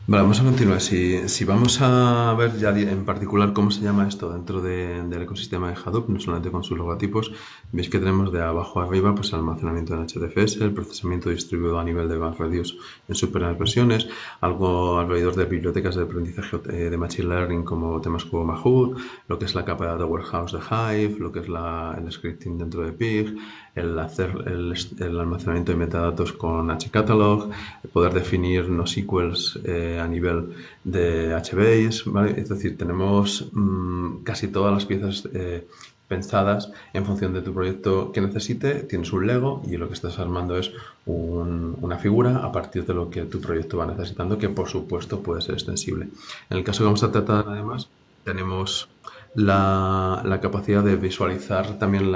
Vale, vamos a continuar. Si vamos a ver ya en particular cómo se llama esto dentro del ecosistema de Hadoop, no solamente con sus logotipos, veis que tenemos de abajo arriba pues el almacenamiento en HDFS, el procesamiento distribuido a nivel de MapReduce en sus primeras versiones, algo alrededor de bibliotecas de aprendizaje de Machine Learning como temas como Mahout, lo que es la capa de Data Warehouse de Hive, lo que es el scripting dentro de Pig, el hacer el almacenamiento de metadatos con hcatalog, poder definir NoSQLs a nivel de HBase, ¿vale? Es decir, tenemos casi todas las piezas pensadas en función de tu proyecto que necesite. Tienes un Lego y lo que estás armando es una figura a partir de lo que tu proyecto va necesitando, que por supuesto puede ser extensible. En el caso que vamos a tratar, además, tenemos la capacidad de visualizar también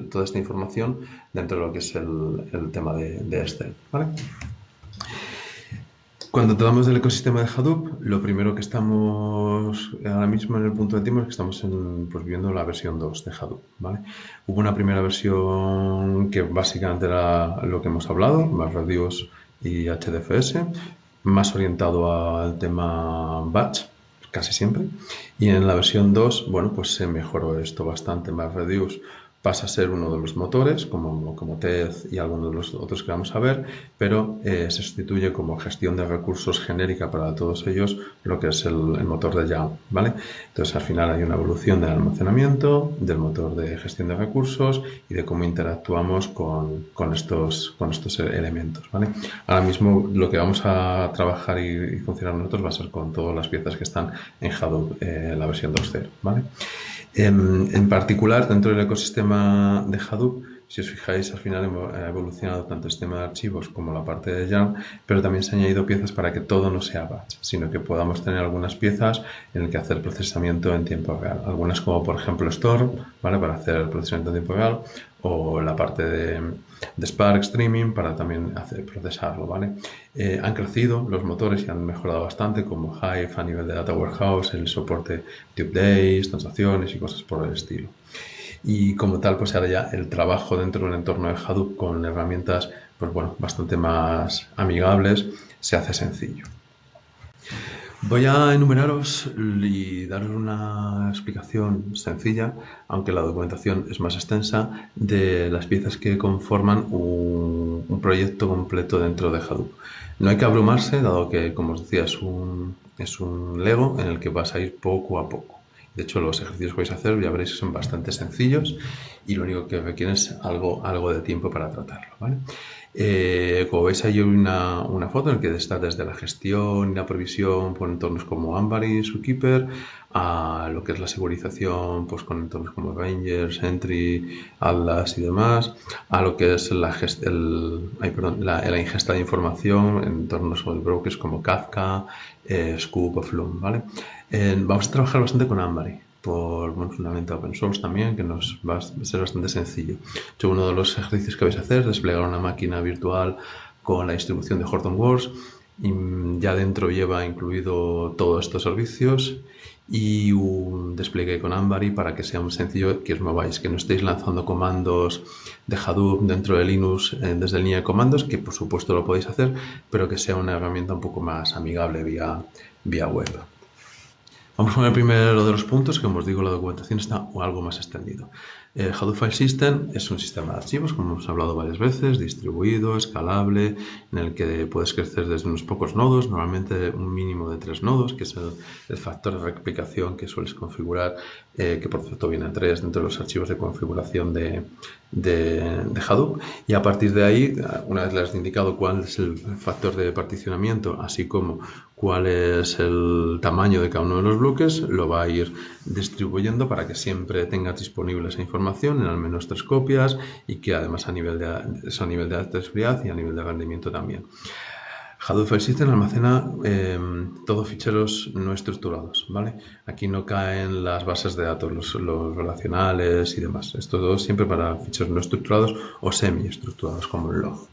toda esta información dentro de lo que es el tema de Excel, ¿vale? Cuando tratamos del ecosistema de Hadoop, lo primero que estamos ahora mismo en el punto de tiempo es que estamos pues, viendo la versión 2 de Hadoop, ¿vale? Hubo una primera versión que básicamente era lo que hemos hablado, MapReduce y HDFS, más orientado al tema batch, casi siempre. Y en la versión 2, bueno, pues se mejoró esto bastante. MapReduce pasa a ser uno de los motores, como TED y algunos de los otros que vamos a ver, pero se sustituye como gestión de recursos genérica para todos ellos lo que es el motor de YAML, ¿vale? Entonces al final hay una evolución del almacenamiento, del motor de gestión de recursos y de cómo interactuamos con estos elementos, ¿vale? Ahora mismo lo que vamos a trabajar y funcionar nosotros va a ser con todas las piezas que están en Hadoop, la versión 2.0, ¿vale? En particular, dentro del ecosistema de Hadoop, si os fijáis, al final ha evolucionado tanto el sistema de archivos como la parte de YAML, pero también se han añadido piezas para que todo no sea batch, sino que podamos tener algunas piezas en las que hacer procesamiento en tiempo real. Algunas como por ejemplo Storm, ¿vale? Para hacer el procesamiento en tiempo real, o la parte de Spark Streaming para también procesarlo, ¿vale? Han crecido los motores y han mejorado bastante, como Hive a nivel de Data Warehouse, el soporte de updates, transacciones y cosas por el estilo. Y como tal, pues ahora ya el trabajo dentro de un entorno de Hadoop con herramientas, pues bueno, bastante más amigables, se hace sencillo. Voy a enumeraros y daros una explicación sencilla, aunque la documentación es más extensa, de las piezas que conforman un proyecto completo dentro de Hadoop. No hay que abrumarse, dado que, como os decía, es un Lego en el que vas a ir poco a poco. De hecho, los ejercicios que vais a hacer ya veréis que son bastante sencillos y lo único que requieren es algo de tiempo para tratarlo, ¿vale? Como veis hay una foto en la que está desde la gestión y la provisión por entornos como Ambary, Zookeeper, a lo que es la segurización pues con entornos como Rangers, Sentry, Atlas y demás, a lo que es la ingesta de información en entornos de brokers como Kafka, Scoop o Flume, ¿vale? Vamos a trabajar bastante con Ambary fundamentalmente open source también, que nos va a ser bastante sencillo. De hecho, uno de los ejercicios que vais a hacer es desplegar una máquina virtual con la distribución de Horton Wars y ya dentro lleva incluido todos estos servicios y un despliegue con Ambary para que sea muy sencillo que os mováis, que no estéis lanzando comandos de Hadoop dentro de Linux desde línea de comandos, que por supuesto lo podéis hacer, pero que sea una herramienta un poco más amigable vía web. Vamos con el primero de los puntos, que como os digo, la documentación está algo más extendido. El Hadoop File System es un sistema de archivos, como hemos hablado varias veces, distribuido, escalable, en el que puedes crecer desde unos pocos nodos, normalmente un mínimo de 3 nodos, que es el factor de replicación que sueles configurar, que por cierto viene a 3 dentro de los archivos de configuración de Hadoop. Y a partir de ahí, una vez le has indicado cuál es el factor de particionamiento, así como cuál es el tamaño de cada uno de los bloques, lo va a ir distribuyendo para que siempre tengas disponible esa información en al menos 3 copias y que además a nivel de accesibilidad y a nivel de rendimiento también. Hadoop File System almacena todos ficheros no estructurados, ¿vale? Aquí no caen las bases de datos, los relacionales y demás. Esto todo siempre para ficheros no estructurados o semi-estructurados como el log.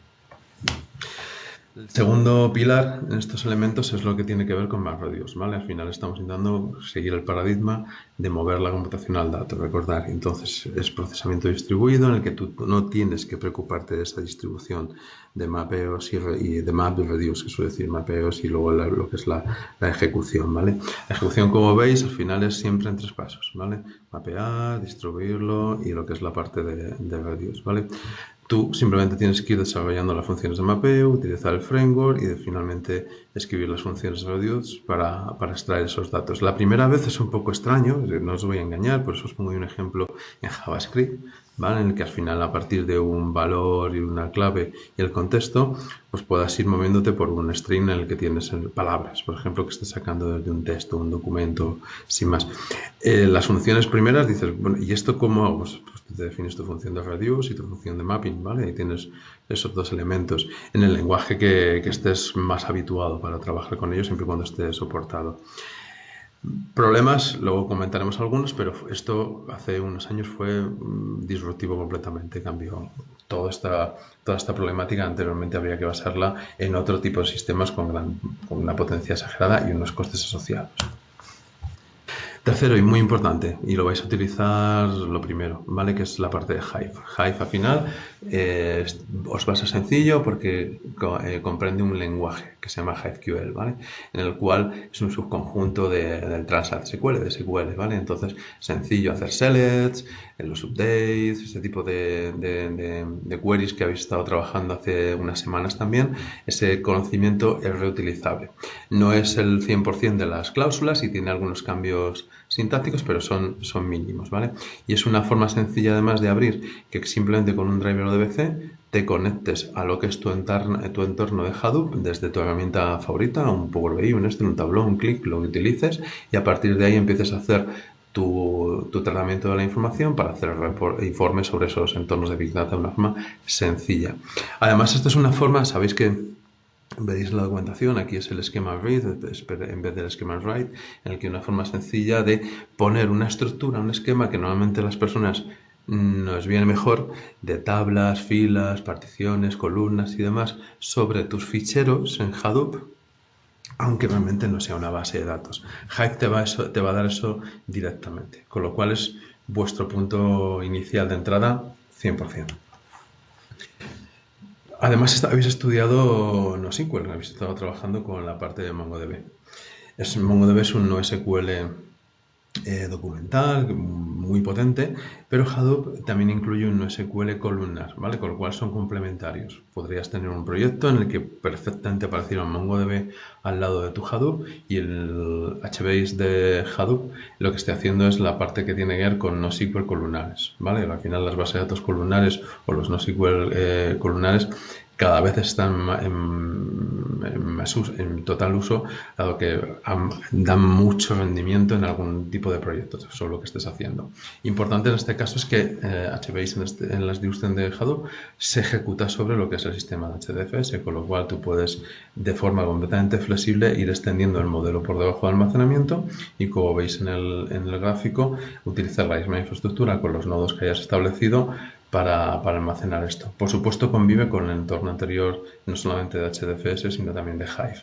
El segundo pilar en estos elementos es lo que tiene que ver con MapReduce, ¿vale? Al final estamos intentando seguir el paradigma de mover la computación al dato, recordar. Entonces es procesamiento distribuido en el que tú no tienes que preocuparte de esa distribución de mapeos y de map y reduce, que suele decir mapeos y luego lo que es la ejecución, ¿vale? La ejecución, como veis, al final es siempre en 3 pasos, ¿vale? Mapear, distribuirlo y lo que es la parte de reduce, ¿vale? Tú simplemente tienes que ir desarrollando las funciones de mapeo, utilizar el framework y finalmente escribir las funciones de reduce para extraer esos datos. La primera vez es un poco extraño, no os voy a engañar, por eso os pongo un ejemplo en JavaScript, ¿vale? En el que al final, a partir de un valor y una clave y el contexto, pues puedas ir moviéndote por un string en el que tienes palabras, por ejemplo, que estés sacando de un texto, un documento, sin más. Las funciones primeras dices, bueno, ¿y esto cómo hago? Pues te defines tu función de reduce y tu función de mapping, ¿vale? Y tienes esos dos elementos en el lenguaje que estés más habituado para trabajar con ellos, siempre y cuando esté soportado. Problemas, luego comentaremos algunos, pero esto hace unos años fue disruptivo completamente, cambió toda esta problemática. Anteriormente habría que basarla en otro tipo de sistemas con una potencia exagerada y unos costes asociados. Tercero y muy importante, y lo vais a utilizar lo primero, ¿vale? Que es la parte de Hive. Hive al final os va a ser sencillo porque comprende un lenguaje que se llama HiveQL, ¿vale? En el cual es un subconjunto del Transact SQL, de SQL, ¿vale? Entonces, sencillo hacer selects, en los updates, ese tipo de queries que habéis estado trabajando hace unas semanas también, ese conocimiento es reutilizable. No es el 100% de las cláusulas y tiene algunos cambios sintácticos, pero son mínimos, ¿vale? Y es una forma sencilla además de abrir que simplemente con un driver ODBC te conectes a lo que es tu entorno de Hadoop desde tu herramienta favorita, un Power BI, un un Tableau, un Qlik, lo que utilices, y a partir de ahí empieces a hacer tu tratamiento de la información para hacer informes sobre esos entornos de Big Data de una forma sencilla. Además, esta es una forma, sabéis que veis la documentación, aquí es el esquema read en vez del esquema write, en el que una forma sencilla de poner una estructura, un esquema que normalmente las personas nos viene mejor, de tablas, filas, particiones, columnas y demás, sobre tus ficheros en Hadoop, aunque realmente no sea una base de datos. Hive te va a dar eso directamente, con lo cual es vuestro punto inicial de entrada 100%. Además, habéis estudiado NoSQL, habéis estado trabajando con la parte de MongoDB. MongoDB es un NoSQL documental, muy potente, pero Hadoop también incluye un NoSQL columnar, ¿vale? Con lo cual son complementarios. Podrías tener un proyecto en el que perfectamente apareciera un MongoDB al lado de tu Hadoop y el HBase de Hadoop lo que esté haciendo es la parte que tiene que ver con NoSQL columnares, ¿vale? Al final las bases de datos columnares o los NoSQL columnares cada vez están en total uso, dado que dan mucho rendimiento en algún tipo de proyectos, eso es lo que estés haciendo. Importante en este caso es que HBase en la distribución de Hadoop se ejecuta sobre lo que es el sistema de HDFS, con lo cual tú puedes de forma completamente flexible ir extendiendo el modelo por debajo de almacenamiento y, como veis en el gráfico, utilizar la misma infraestructura con los nodos que hayas establecido para almacenar esto. Por supuesto, convive con el entorno anterior, no solamente de HDFS, sino también de Hive.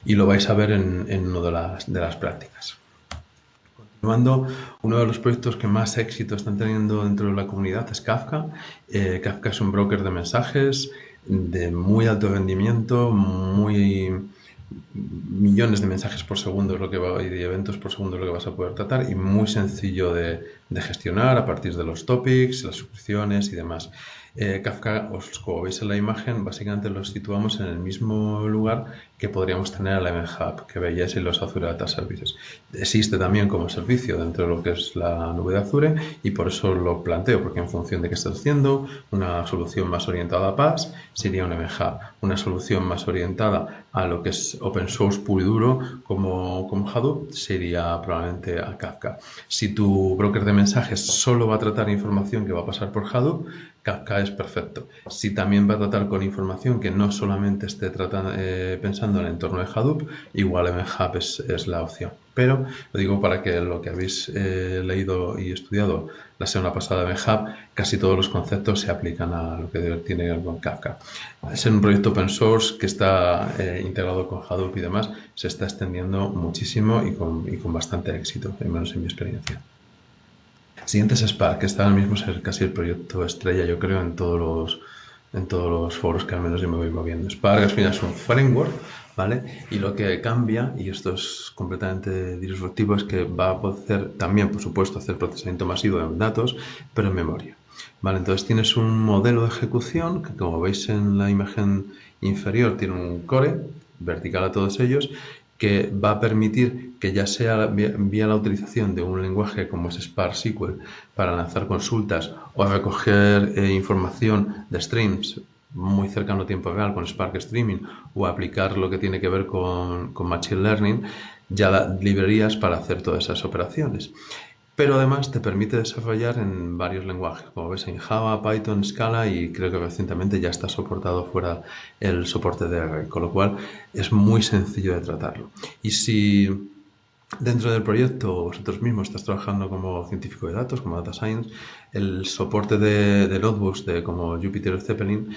Y lo vais a ver en una de las prácticas. Continuando, uno de los proyectos que más éxito están teniendo dentro de la comunidad es Kafka. Kafka es un broker de mensajes de muy alto rendimiento, millones de mensajes por segundo y de eventos por segundo es lo que vas a poder tratar, y muy sencillo de gestionar a partir de los topics, las suscripciones y demás. Kafka, como veis en la imagen, básicamente los situamos en el mismo lugar que podríamos tener el MHub que veíais en los Azure Data Services. Existe también como servicio dentro de lo que es la nube de Azure y por eso lo planteo, porque en función de qué estás haciendo, una solución más orientada a PaaS sería un MHub, una solución más orientada a lo que es open source puro y duro como Hadoop sería probablemente a Kafka. Si tu broker de mensajes solo va a tratar información que va a pasar por Hadoop, Kafka es perfecto. Si también va a tratar con información que no solamente esté pensando en el entorno de Hadoop, igual MHub es la opción. Pero lo digo para que lo que habéis leído y estudiado la semana pasada de MHub, casi todos los conceptos se aplican a lo que tiene que ver con Kafka. Es un proyecto open source que está integrado con Hadoop y demás, se está extendiendo muchísimo y con bastante éxito, al menos en mi experiencia. Siguiente es Spark, que está ahora mismo ser casi el proyecto estrella, yo creo, en todos los foros que al menos yo me voy moviendo. Spark al final es un framework, ¿vale? Y lo que cambia, y esto es completamente disruptivo, es que va a poder también, por supuesto, hacer procesamiento masivo de datos, pero en memoria. ¿Vale? Entonces tienes un modelo de ejecución que, como veis en la imagen inferior, tiene un core vertical a todos ellos, que va a permitir que ya sea vía la utilización de un lenguaje como es Spark SQL para lanzar consultas o recoger información de streams muy cercano a tiempo real con Spark Streaming o aplicar lo que tiene que ver con Machine Learning, ya librerías para hacer todas esas operaciones. Pero además te permite desarrollar en varios lenguajes, como ves en Java, Python, Scala y creo que recientemente ya está soportado fuera el soporte de R, con lo cual es muy sencillo de tratarlo. Y si dentro del proyecto vosotros mismos estás trabajando como científico de datos, como Data Science, el soporte de notebooks como Jupyter o Zeppelin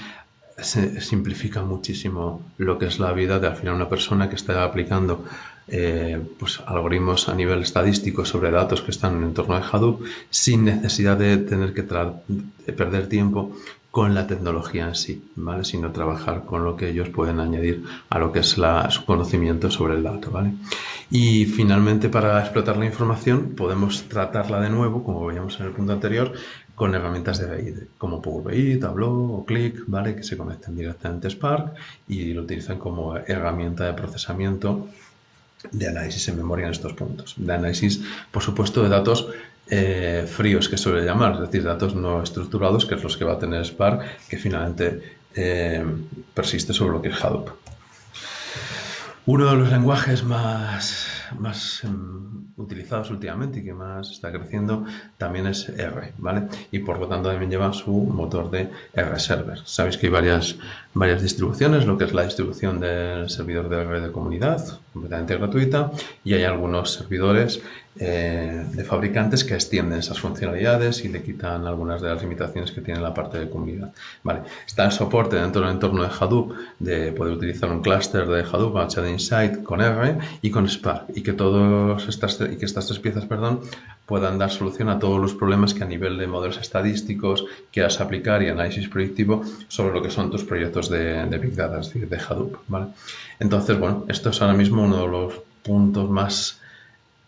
se simplifica muchísimo lo que es la vida de al final una persona que está aplicando pues algoritmos a nivel estadístico sobre datos que están en el entorno de Hadoop sin necesidad de tener que perder tiempo con la tecnología en sí, ¿vale? Sino trabajar con lo que ellos pueden añadir a lo que es su conocimiento sobre el dato, ¿vale? Y finalmente, para explotar la información, podemos tratarla de nuevo, como veíamos en el punto anterior, con herramientas de BI, como Power BI, Tableau o Qlik, ¿vale? Que se conectan directamente a Spark y lo utilizan como herramienta de procesamiento de análisis en memoria en estos puntos. De análisis, por supuesto, de datos fríos, que suele llamar, es decir, datos no estructurados, que es los que va a tener Spark, que finalmente persiste sobre lo que es Hadoop. Uno de los lenguajes más utilizados últimamente y que más está creciendo también es R, ¿vale? Y por lo tanto también lleva su motor de R Server. Sabéis que hay varias distribuciones, lo que es la distribución del servidor de R de comunidad, completamente gratuita, y hay algunos servidores de fabricantes que extienden esas funcionalidades y le quitan algunas de las limitaciones que tiene la parte de comunidad. Vale. Está el soporte dentro del entorno de Hadoop de poder utilizar un clúster de Hadoop, HD Insight con R y con Spark, y que estas tres piezas, puedan dar solución a todos los problemas que a nivel de modelos estadísticos quieras aplicar y análisis predictivo sobre lo que son tus proyectos de Big Data, es decir, de Hadoop, ¿vale? Entonces, bueno, esto es ahora mismo uno de los puntos más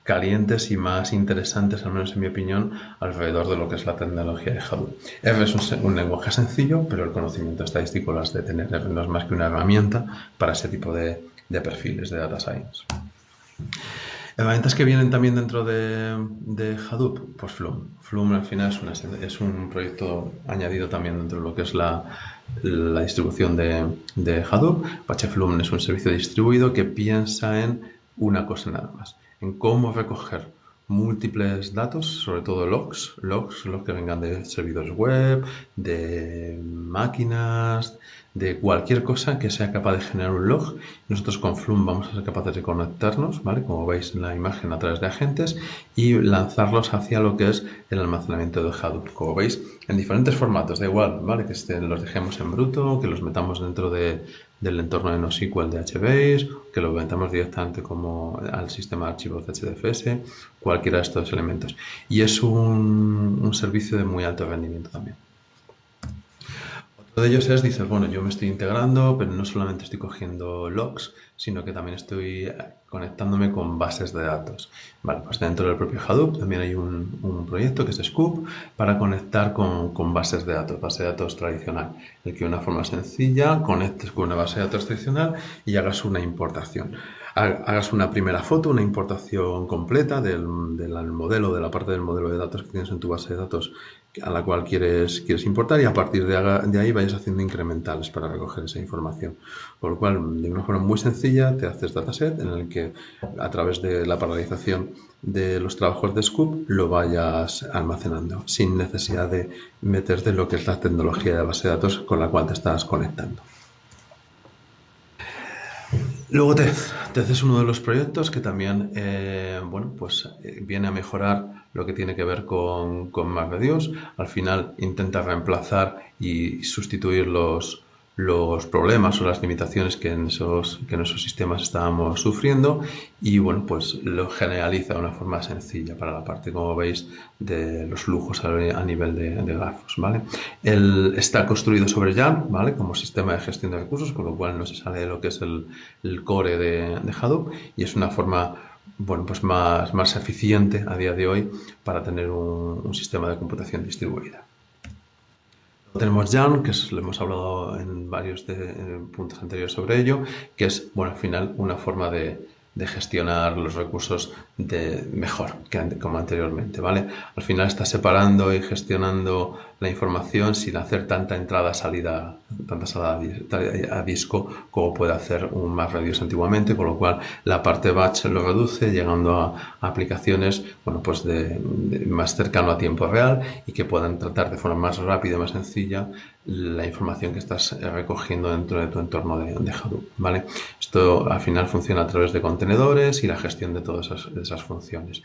calientes y más interesantes, al menos en mi opinión, alrededor de lo que es la tecnología de Hadoop. R es un lenguaje sencillo, pero el conocimiento estadístico lo has de tener. R no es más que una herramienta para ese tipo de perfiles de Data Science. Herramientas que vienen también dentro de Hadoop, pues Flume. Flume al final es un proyecto añadido también dentro de lo que es la distribución de Hadoop. Apache Flume es un servicio distribuido que piensa en una cosa nada más, en cómo recoger múltiples datos, sobre todo logs que vengan de servidores web, de máquinas, de cualquier cosa que sea capaz de generar un log. Nosotros con Flume vamos a ser capaces de conectarnos, ¿vale? Como veis en la imagen, a través de agentes y lanzarlos hacia lo que es el almacenamiento de Hadoop. Como veis, en diferentes formatos, da igual, ¿vale? Que los dejemos en bruto, que los metamos dentro del entorno de NoSQL de HBase, que lo metamos directamente como al sistema de archivos de HDFS, cualquiera de estos elementos. Y es un servicio de muy alto rendimiento también. Otro de ellos dices, bueno, yo me estoy integrando, pero no solamente estoy cogiendo logs, sino que también estoy conectándome con bases de datos. Vale, pues dentro del propio Hadoop también hay un proyecto que es Scoop para conectar con bases de datos, base de datos tradicional. El que de una forma sencilla conectes con una base de datos tradicional y hagas una importación. Hagas una primera foto, una importación completa del modelo, de la parte del modelo de datos que tienes en tu base de datos a la cual quieres importar, y a partir de ahí vayas haciendo incrementales para recoger esa información. Por lo cual, de una forma muy sencilla, te haces dataset en el que a través de la paralelización de los trabajos de Scoop lo vayas almacenando sin necesidad de meterte en lo que es la tecnología de base de datos con la cual te estás conectando. Luego Tez es uno de los proyectos que también viene a mejorar lo que tiene que ver con MapReduce. Al final intenta reemplazar y sustituir los problemas o las limitaciones que en esos sistemas estábamos sufriendo, y bueno, pues lo generaliza de una forma sencilla para la parte, como veis, de los flujos a nivel de grafos, ¿vale? Está construido sobre Yarn, ¿vale? Como sistema de gestión de recursos, con lo cual no se sale de lo que es el core de Hadoop, y es una forma más eficiente a día de hoy para tener un sistema de computación distribuida. Tenemos Yarn, que lo hemos hablado en varios puntos anteriores sobre ello, que es, bueno, al final una forma de gestionar los recursos mejor que como anteriormente, ¿vale? Al final está separando y gestionando la información sin hacer tanta salida a disco como puede hacer un MapReduce antiguamente, con lo cual la parte batch lo reduce, llegando a aplicaciones, bueno, pues más cercano a tiempo real, y que puedan tratar de forma más rápida y más sencilla la información que estás recogiendo dentro de tu entorno de Hadoop, ¿vale? Esto al final funciona a través de contenedores y la gestión de todas esas funciones.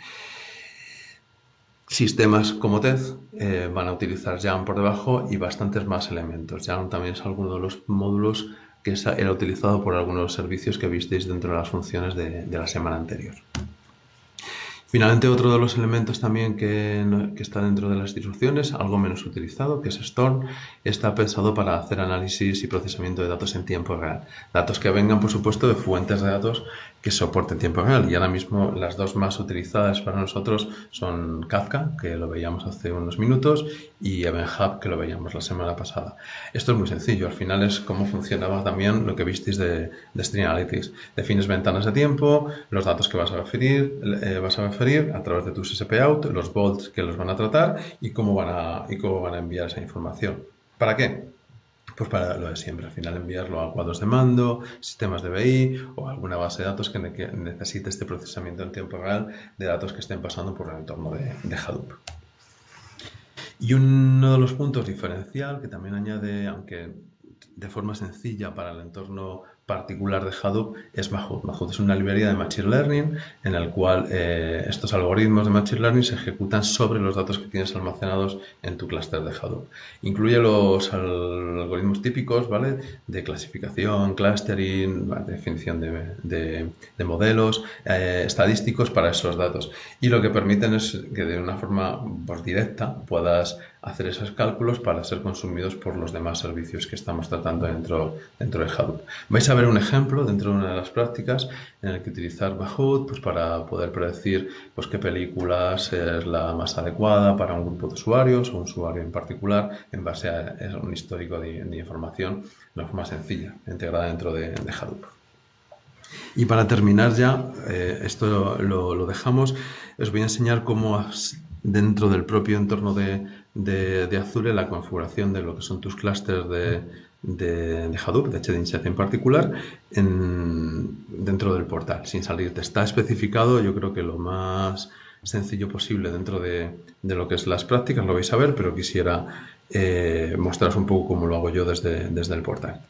Sistemas como Tez van a utilizar Yarn por debajo y bastantes más elementos. Yarn también es alguno de los módulos que era utilizado por algunos servicios que visteis dentro de las funciones de la semana anterior. Finalmente, otro de los elementos también que está dentro de las instrucciones, algo menos utilizado, que es Storm, está pensado para hacer análisis y procesamiento de datos en tiempo real. Datos que vengan, por supuesto, de fuentes de datos que soporten tiempo real. Y ahora mismo las dos más utilizadas para nosotros son Kafka, que lo veíamos hace unos minutos, y Event Hub, que lo veíamos la semana pasada. Esto es muy sencillo. Al final es cómo funcionaba también lo que visteis de Stream Analytics. Defines ventanas de tiempo, los datos que vas a referir a través de tus SPAuth, los vaults que los van a tratar y cómo van a enviar esa información. ¿Para qué? Pues para lo de siempre, al final enviarlo a cuadros de mando, sistemas de BI o alguna base de datos que necesite este procesamiento en tiempo real de datos que estén pasando por el entorno de Hadoop. Y uno de los puntos diferencial que también añade, aunque de forma sencilla para el entorno particular de Hadoop, es Mahout. Mahout es una librería de Machine Learning en el cual estos algoritmos de Machine Learning se ejecutan sobre los datos que tienes almacenados en tu clúster de Hadoop. Incluye los algoritmos típicos, ¿vale?, de clasificación, clustering, definición de modelos estadísticos para esos datos. Y lo que permiten es que de una forma directa puedas hacer esos cálculos para ser consumidos por los demás servicios que estamos tratando dentro de Hadoop. Vais a ver un ejemplo dentro de una de las prácticas en el que utilizar Mahout pues, para poder predecir pues, qué películas es la más adecuada para un grupo de usuarios o un usuario en particular en base a un histórico de información de una forma sencilla, integrada dentro de Hadoop. Y para terminar ya, esto lo dejamos, os voy a enseñar cómo dentro del propio entorno de Azure la configuración de lo que son tus clústeres de Hadoop, de HDInset en particular, dentro del portal, sin salirte. Está especificado, yo creo que lo más sencillo posible dentro de lo que es las prácticas, lo vais a ver, pero quisiera mostraros un poco cómo lo hago yo desde el portal.